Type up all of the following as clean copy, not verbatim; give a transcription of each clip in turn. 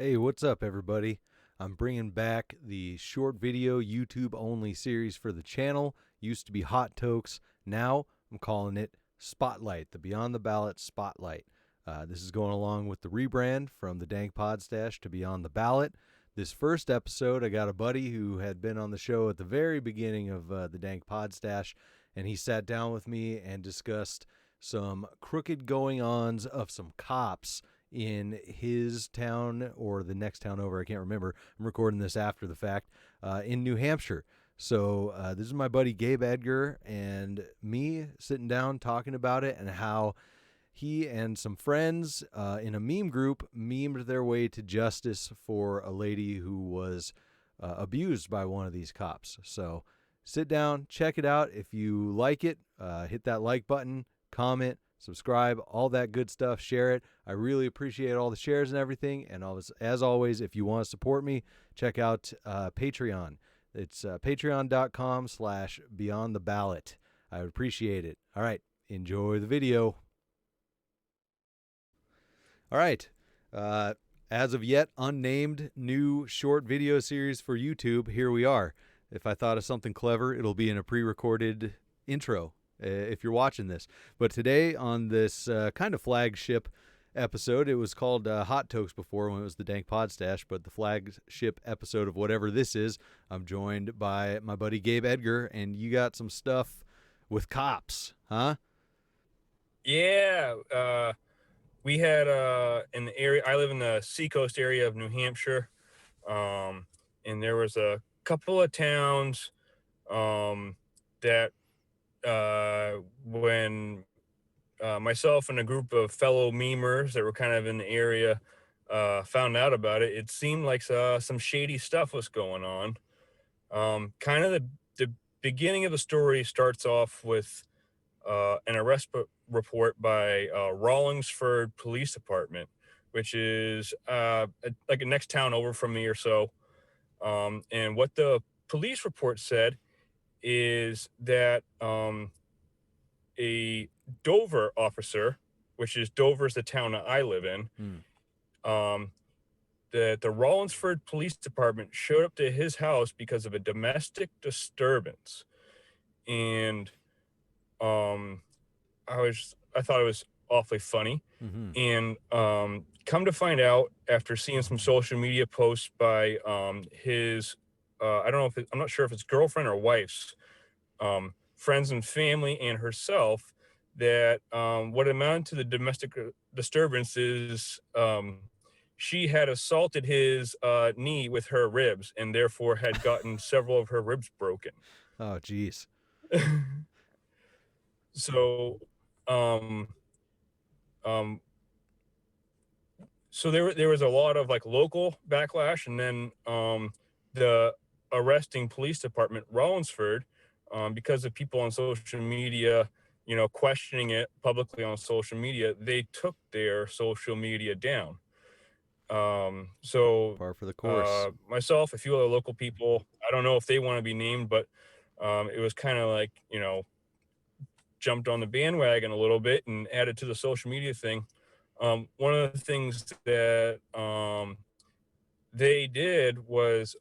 Hey, what's up, everybody? I'm bringing back the short video YouTube only series for the channel. Used to be Hot Tokes. Now I'm calling it Spotlight, the Beyond the Ballot Spotlight. This is going along with the rebrand from the Dank Podstash to Beyond the Ballot. This first episode, I got a buddy who had been on the show at the very beginning of the Dank Podstash, and he sat down with me and discussed some crooked going-ons of some cops in his town or the next town over. I can't remember. I'm recording this after the fact, in New Hampshire. So this is my buddy Gabe Edgar and me sitting down talking about it and how he and some friends in a meme group memed their way to justice for a lady who was abused by one of these cops. So sit down, check it out. If you like it, hit that like button, comment, subscribe, all that good stuff. Share it. I really appreciate all the shares and everything. And as always, if you want to support me, check out Patreon. It's patreon.com/beyondtheballot. I would appreciate it. All right. Enjoy the video. All right. As of yet, unnamed new short video series for YouTube. Here we are. If I thought of something clever, it'll be in a pre-recorded intro if you're watching this. But today on this kind of flagship episode, it was called Hot Tokes before when it was the Dank Podstash, but the flagship episode of whatever this is, I'm joined by my buddy Gabe Edgar, and you got some stuff with cops, huh? Yeah, we had in the area. I live in the seacoast area of New Hampshire, and there was a couple of towns that when myself and a group of fellow memers that were kind of in the area found out about it, it seemed like some shady stuff was going on. Kind of the beginning of the story starts off with an arrest report by Rollingsford Police Department, which is like a next town over from me or so. And what the police report said is that a Dover officer, which is Dover's the town that I live in, that the Rollinsford Police Department showed up to his house because of a domestic disturbance. And I thought it was awfully funny. Mm-hmm. And come to find out, after seeing some social media posts by his I don't know if I'm not sure if it's girlfriend or wife's friends and family and herself, that what amounted to the domestic disturbance is she had assaulted his knee with her ribs and therefore had gotten several of her ribs broken. Oh, geez. So so there was a lot of like local backlash, and then the arresting police department, Rollinsford, because of people on social media, questioning it publicly on social media, they took their social media down. So Par for the course. myself, a few other local people, I don't know if they want to be named, but it was kind of like, jumped on the bandwagon a little bit and added to the social media thing. One of the things that they did was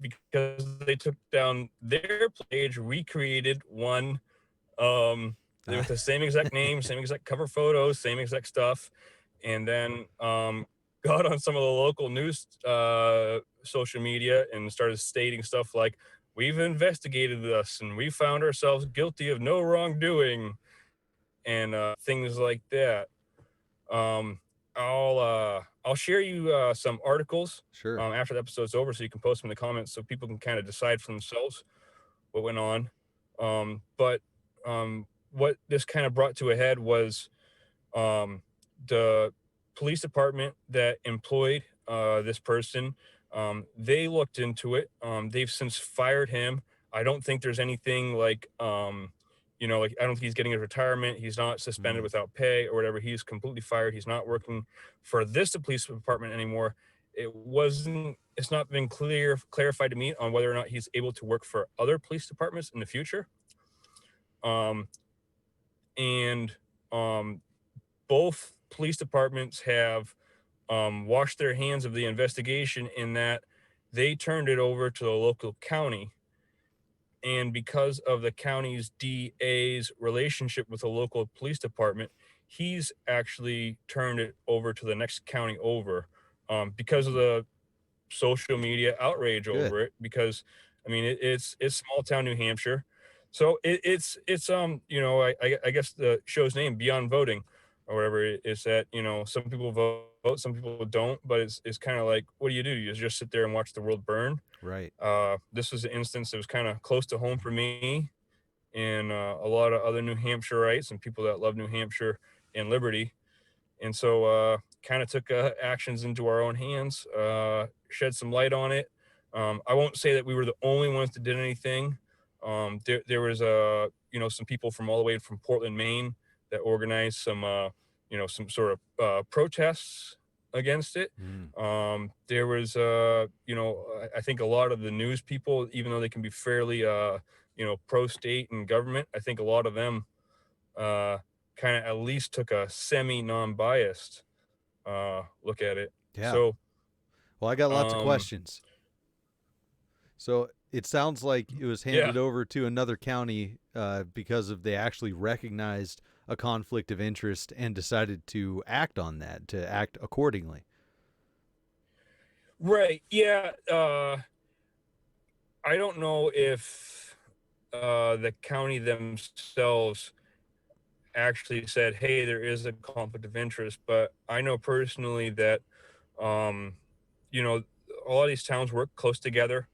because they took down their page, we created one with the same exact name, same exact cover photos, same exact stuff, and then got on some of the local news social media and started stating stuff like, "We've investigated this and we found ourselves guilty of no wrongdoing," and things like that. I'll share you some articles Sure. after the episode's over, so you can post them in the comments so people can kind of decide for themselves what went on. But what this kind of brought to a head was the police department that employed this person. They looked into it. They've since fired him. I don't think there's anything like like, I don't think he's getting his retirement. He's not suspended without pay or whatever. He's completely fired. He's not working for the police department anymore. It's not been clarified to me on whether or not he's able to work for other police departments in the future. Both police departments have washed their hands of the investigation in that they turned it over to the local county. And because of the county's DA's relationship with the local police department, he's actually turned it over to the next county over, because of the social media outrage Good. over it. Because I mean, it's small town New Hampshire, so it's I guess the show's name, Beyond Voting or whatever, is that some people vote, some people don't, but it's kind of like, what do? You just sit there and watch the world burn? Right. This was an instance that was kind of close to home for me and a lot of other New Hampshireites and people that love New Hampshire and liberty. And so kind of took actions into our own hands, shed some light on it. I won't say that we were the only ones that did anything. There was some people from all the way from Portland, Maine, that organized some sort of protests against it. There was I think a lot of the news people, even though they can be fairly pro-state and government, I think a lot of them kind of at least took a semi non-biased look at it. Yeah. So well, I got lots of questions. So it sounds like it was handed over to another county because they actually recognized a conflict of interest and decided to act on that, to act accordingly. Right. Yeah. I don't know if the county themselves actually said, hey, there is a conflict of interest, but I know personally that a lot of these towns work close together.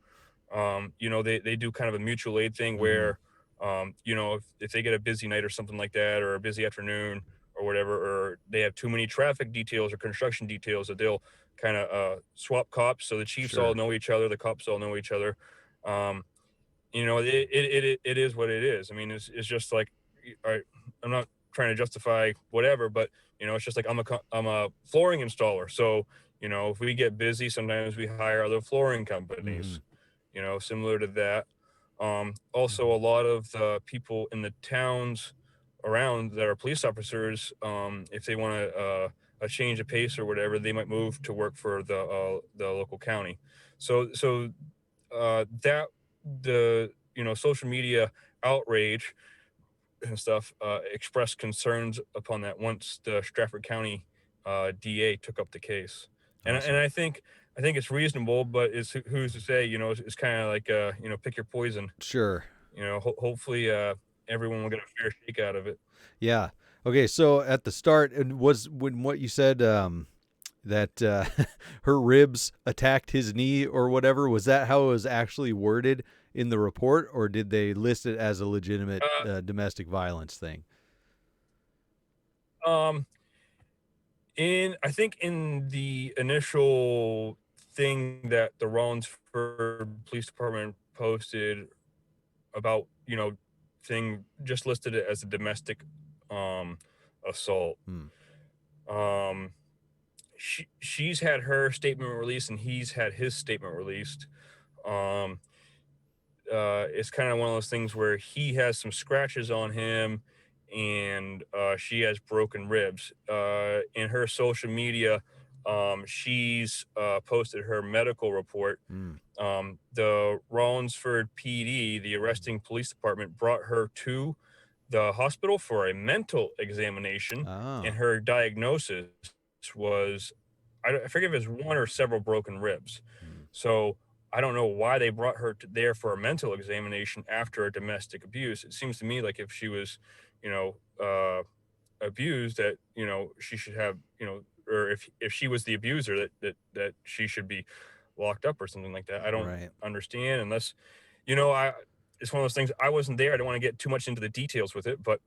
They do kind of a mutual aid thing where if they get a busy night or something like that, or a busy afternoon or whatever, or they have too many traffic details or construction details, that they'll kind of swap cops. So the chiefs all know each other, the cops all know each other. It is what it is. I mean, it's just like, I'm not trying to justify whatever, but it's just like, I'm a flooring installer. So, if we get busy, sometimes we hire other flooring companies, similar to that. Also, a lot of the people in the towns around that are police officers, if they want a change of pace or whatever, they might move to work for the local county. So that the social media outrage and stuff expressed concerns upon that once the Stratford County DA took up the case. Awesome. And I think it's reasonable, but it's who's to say? It's kind of like pick your poison. Sure. Hopefully everyone will get a fair shake out of it. Yeah. Okay. So at the start, and when what you said that her ribs attacked his knee or whatever, was that how it was actually worded in the report, or did they list it as a legitimate domestic violence thing? I think in the initial thing that the Rollinsford Police Department posted about, thing, just listed it as a domestic assault. She's had her statement released and he's had his statement released. It's kind of one of those things where he has some scratches on him and she has broken ribs. In her social media, she's posted her medical report. The Rollinsford PD, the arresting police department, brought her to the hospital for a mental examination, and her diagnosis was, I forget if it's one or several broken ribs. So I don't know why they brought her there for a mental examination after a domestic abuse. It seems to me like if she was, abused, that, she should have, or if she was the abuser, that she should be locked up or something like that. I don't understand, unless, it's one of those things. I wasn't there. I don't want to get too much into the details with it, but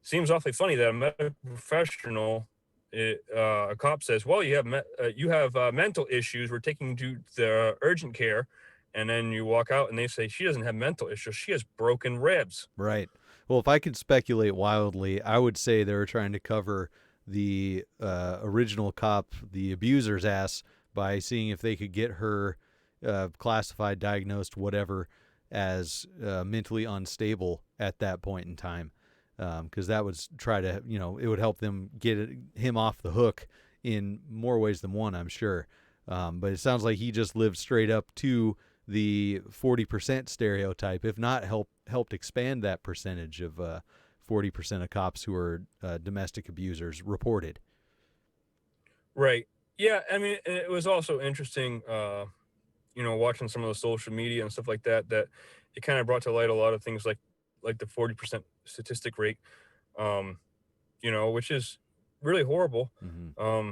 seems awfully funny that a medical professional, a cop says, well, you have mental issues, we're taking you to the urgent care, and then you walk out and they say she doesn't have mental issues, she has broken ribs. Right. Well, if I could speculate wildly, I would say they were trying to cover the original cop, the abuser's ass, by seeing if they could get her classified, diagnosed, whatever, as mentally unstable at that point in time. because that would try to, it would help them get him off the hook in more ways than one, I'm sure. But it sounds like he just lived straight up to the 40% stereotype, if not helped expand that percentage of 40% of cops who are domestic abusers reported. Right. Yeah. I mean, it was also interesting, watching some of the social media and stuff like that, that it kind of brought to light a lot of things like the 40% statistic rate, which is really horrible. Mm-hmm.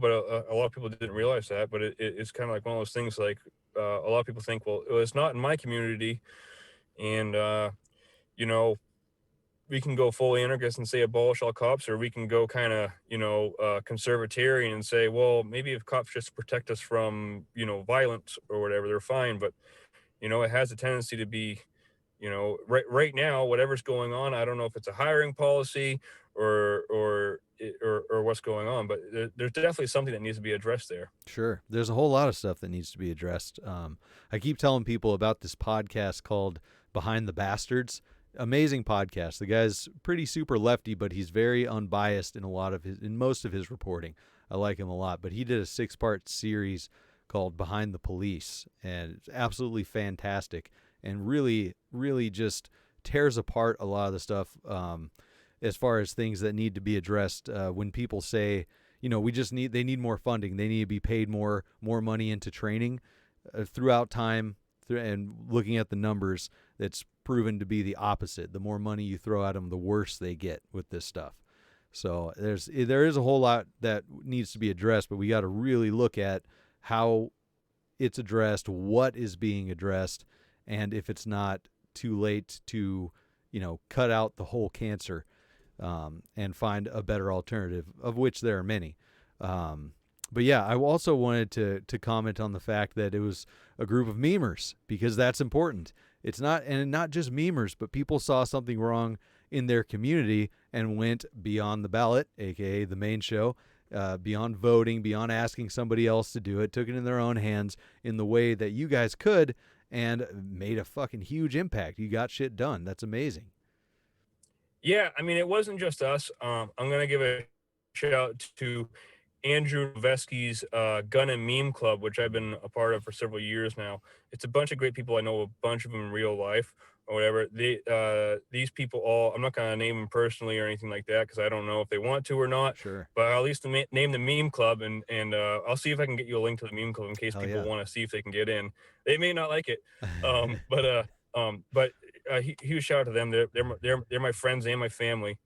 But a lot of people didn't realize that, but it's kind of like one of those things like, a lot of people think, well, it's not in my community. And, you know, we can go fully anarchist and say abolish all cops, or we can go kind of, conservatarian and say, well, maybe if cops just protect us from, violence or whatever, they're fine. But, it has a tendency to be, right now, whatever's going on, I don't know if it's a hiring policy or what's going on, but there's definitely something that needs to be addressed there. Sure. There's a whole lot of stuff that needs to be addressed. I keep telling people about this podcast called Behind the Bastards. Amazing podcast. The guy's pretty super lefty, but he's very unbiased in most of his reporting. I like him a lot. But he did a 6-part series called Behind the Police, and it's absolutely fantastic and really, really just tears apart a lot of the stuff as far as things that need to be addressed. When people say, they need more funding, they need to be paid more money into training throughout time, and looking at the numbers, that's proven to be the opposite. The more money you throw at them, the worse they get with this stuff. So there is a whole lot that needs to be addressed, but we got to really look at how it's addressed, what is being addressed, and if it's not too late to, cut out the whole cancer and find a better alternative, of which there are many. But yeah, I also wanted to comment on the fact that it was a group of memers, because that's important. It's not just memers, but people saw something wrong in their community and went beyond the ballot, aka the main show, beyond voting, beyond asking somebody else to do it, took it in their own hands in the way that you guys could, and made a fucking huge impact. You got shit done. That's amazing. Yeah, I mean, it wasn't just us. I'm gonna give a shout out to Andrew Vesky's Gun and Meme Club, which I've been a part of for several years now. It's a bunch of great people. I know a bunch of them in real life or whatever. These people all, I'm not gonna name them personally or anything like that, because I don't know if they want to or not. Sure. But I'll at least name the Meme Club, and I'll see if I can get you a link to the Meme Club in case people want to see if they can get in. They may not like it, but huge shout out to them. They're my friends and my family.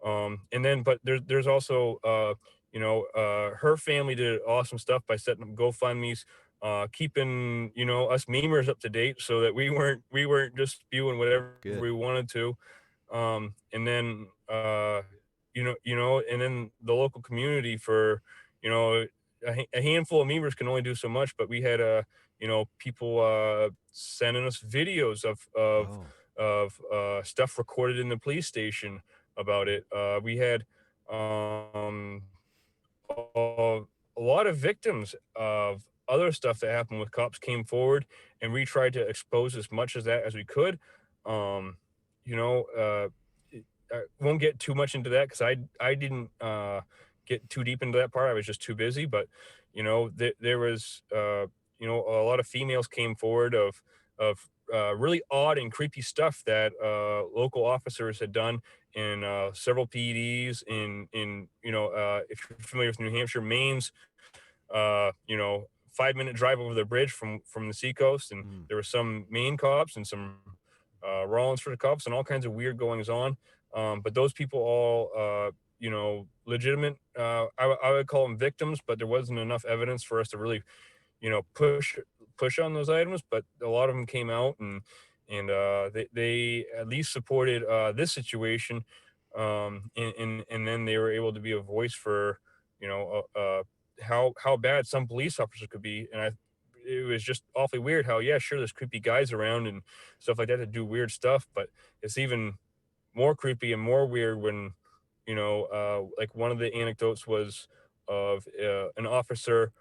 But there's also her family did awesome stuff by setting up GoFundMe's, keeping us memers up to date, so that we weren't just spewing whatever we wanted to. And then and then the local community, for a handful of memers can only do so much, but we had people sending us videos of stuff recorded in the police station about it. We had a lot of victims of other stuff that happened with cops came forward, and we tried to expose as much of that as we could. I won't get too much into that, because I didn't get too deep into that part. I was just too busy. But there was a lot of females came forward of really odd and creepy stuff that local officers had done in several PEDs if you're familiar with New Hampshire, Maine's 5-minute drive over the bridge from the seacoast, and there were some Maine cops and some Rollinsford cops and all kinds of weird goings on. But those people all legitimate, I would call them victims, but there wasn't enough evidence for us to really push on those items. But a lot of them came out, and they at least supported this situation, and then they were able to be a voice for how bad some police officers could be. And it was just awfully weird how, yeah, sure, there's creepy guys around and stuff like that do weird stuff, but it's even more creepy and more weird when like one of the anecdotes was of an officer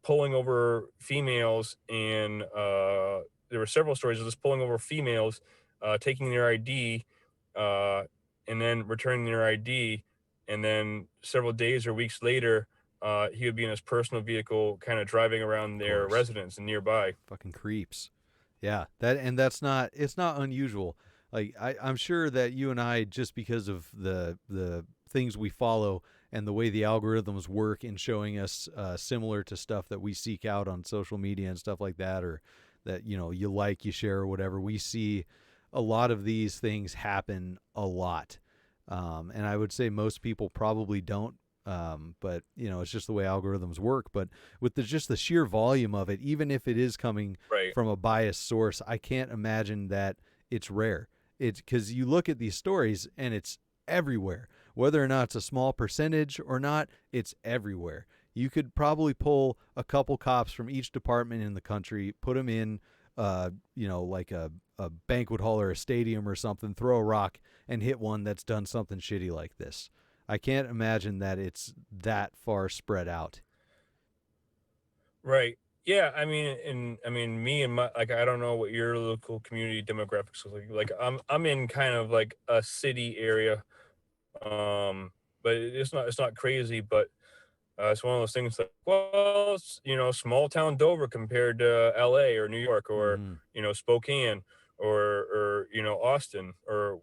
pulling over females, and there were several stories of this pulling over females, taking their ID, and then returning their ID, and then several days or weeks later, he would be in his personal vehicle, kind of driving around Of their course. residence and nearby. Fucking creeps. Yeah, that's not, it's not unusual. Like I'm sure that you and I, just because of the things we follow and the way the algorithms work in showing us similar to stuff that we seek out on social media and stuff like that, or that you like, you share, or whatever, we see a lot of these things happen a lot. And I would say most people probably don't. But it's just the way algorithms work. But with just the sheer volume of it, even if it is coming Right. from a biased source, I can't imagine that it's rare. It's because you look at these stories and it's everywhere. Whether or not it's a small percentage or not, it's everywhere. You could probably pull a couple cops from each department in the country, put them in, like a banquet hall or a stadium or something, throw a rock and hit one that's done something shitty like this. I can't imagine that it's that far spread out. Right. Yeah. I mean, me and my, like, I don't know what your local community demographics look like. Like, I'm in kind of like a city area, but it's not crazy, but it's one of those things like, well, it's, small town Dover compared to LA or New York or, Mm-hmm. Spokane or, Austin or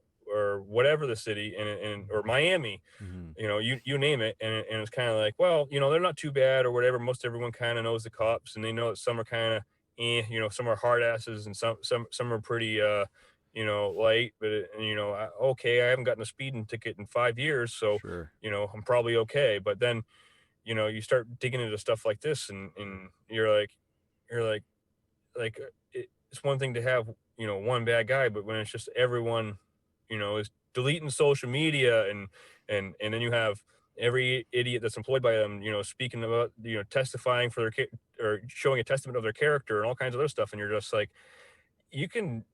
whatever the city, and or Miami, Mm-hmm. you name it. And it's kind of like, well, they're not too bad or whatever. Most everyone kind of knows the cops, and they know that some are kind of, some are hard asses, and some are pretty, light, but okay, I haven't gotten a speeding ticket in 5 years, so, Sure. I'm probably okay. But then, you start digging into stuff like this, and it's one thing to have, one bad guy, but when it's just everyone, is deleting social media, and then you have every idiot that's employed by them, speaking about, testifying for or showing a testament of their character and all kinds of other stuff. And you're just like, you can,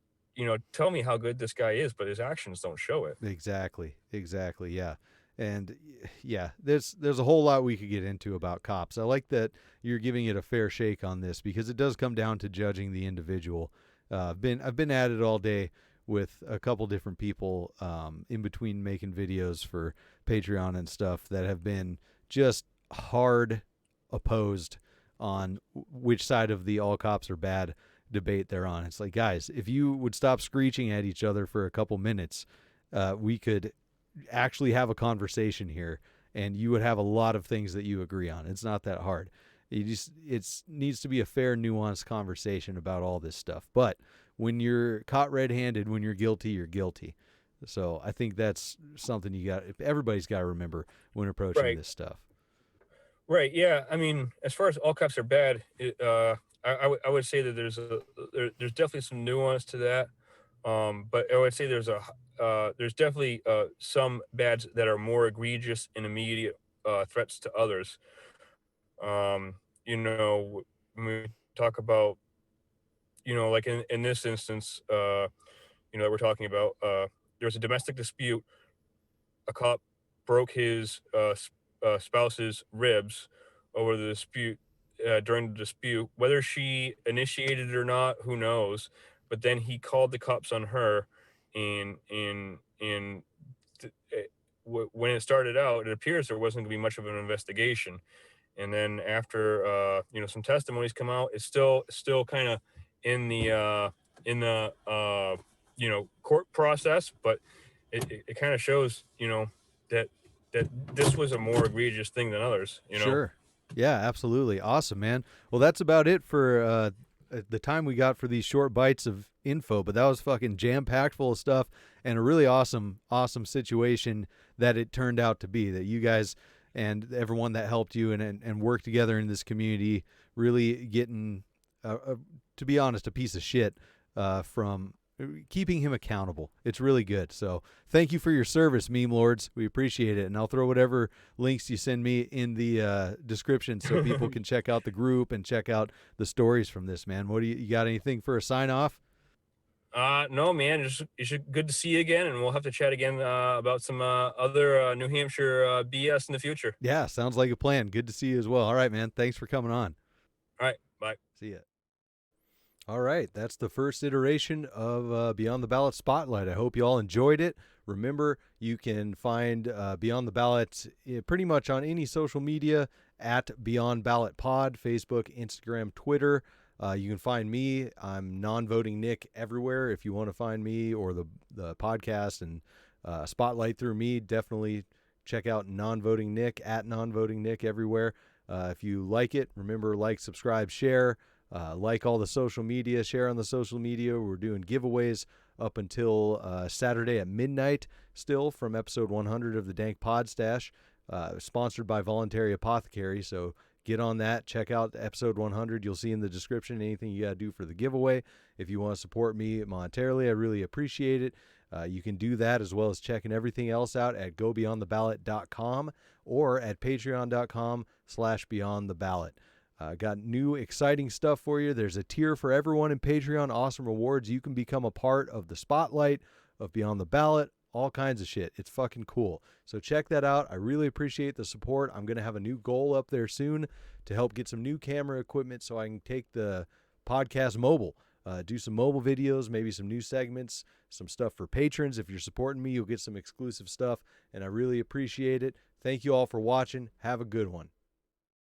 tell me how good this guy is, but his actions don't show it. Exactly. Exactly. Yeah. And yeah, there's a whole lot we could get into about cops. I like that you're giving it a fair shake on this, because it does come down to judging the individual. I've been at it all day with a couple different people, in between making videos for Patreon and stuff, that have been just hard opposed on which side of the all cops are bad debate they're on. It's like, guys, if you would stop screeching at each other for a couple minutes, we could actually have a conversation here, and you would have a lot of things that you agree on. It's not that hard. It needs to be a fair, nuanced conversation about all this stuff. But when you're caught red-handed, when you're guilty, you're guilty. So I think that's something everybody's got to remember when approaching Right. this stuff. Right. Yeah. I mean, as far as all cops are bad, I would say that there's definitely some nuance to that. But I would say there's definitely some bads that are more egregious and immediate threats to others. When we talk about, like in this instance, that we're talking about, there was a domestic dispute. A cop broke his spouse's ribs over the dispute. During the dispute, whether she initiated it or not, who knows? But then he called the cops on her, and when it started out, it appears there wasn't going to be much of an investigation. And then after, some testimonies come out, it's still kind of in the court process, but it kind of shows, that this was a more egregious thing than others. Sure. Yeah, absolutely. Awesome, man. Well, that's about it for the time we got for these short bites of info, but that was fucking jam-packed full of stuff, and a really awesome situation that it turned out to be, that you guys and everyone that helped you and worked together in this community really getting, to be honest, a piece of shit from keeping him accountable. It's really good. So thank you for your service, Meme Lords. We appreciate it. And I'll throw whatever links you send me in the description so people can check out the group and check out the stories from this, man. What do you got anything for a sign off? No, man, it's good to see you again, and we'll have to chat again about some other New Hampshire BS in the future. Yeah, sounds like a plan. Good to see you as well. All right, man. Thanks for coming on. All right, bye. See ya. All right, that's the first iteration of Beyond the Ballot Spotlight. I hope you all enjoyed it. Remember, you can find Beyond the Ballot pretty much on any social media at Beyond Ballot Pod, Facebook, Instagram, Twitter. You can find me. I'm Non-Voting Nick everywhere. If you want to find me or the podcast and spotlight through me, definitely check out Non-Voting Nick at Non-Voting Nick everywhere. If you like it, remember, like, subscribe, share. Like all the social media, share on the social media. We're doing giveaways up until Saturday at midnight still from episode 100 of the Dank Pod Stash, sponsored by Voluntary Apothecary. So get on that. Check out episode 100. You'll see in the description anything you got to do for the giveaway. If you want to support me monetarily, I really appreciate it. You can do that as well as checking everything else out at gobeyondtheballot.com or at patreon.com/beyondtheballot. Got new exciting stuff for you. There's a tier for everyone in Patreon, awesome rewards. You can become a part of the spotlight of Beyond the Ballot, all kinds of shit. It's fucking cool. So check that out. I really appreciate the support. I'm going to have a new goal up there soon to help get some new camera equipment so I can take the podcast mobile. Do some mobile videos, maybe some new segments, some stuff for patrons. If you're supporting me, you'll get some exclusive stuff, and I really appreciate it. Thank you all for watching. Have a good one.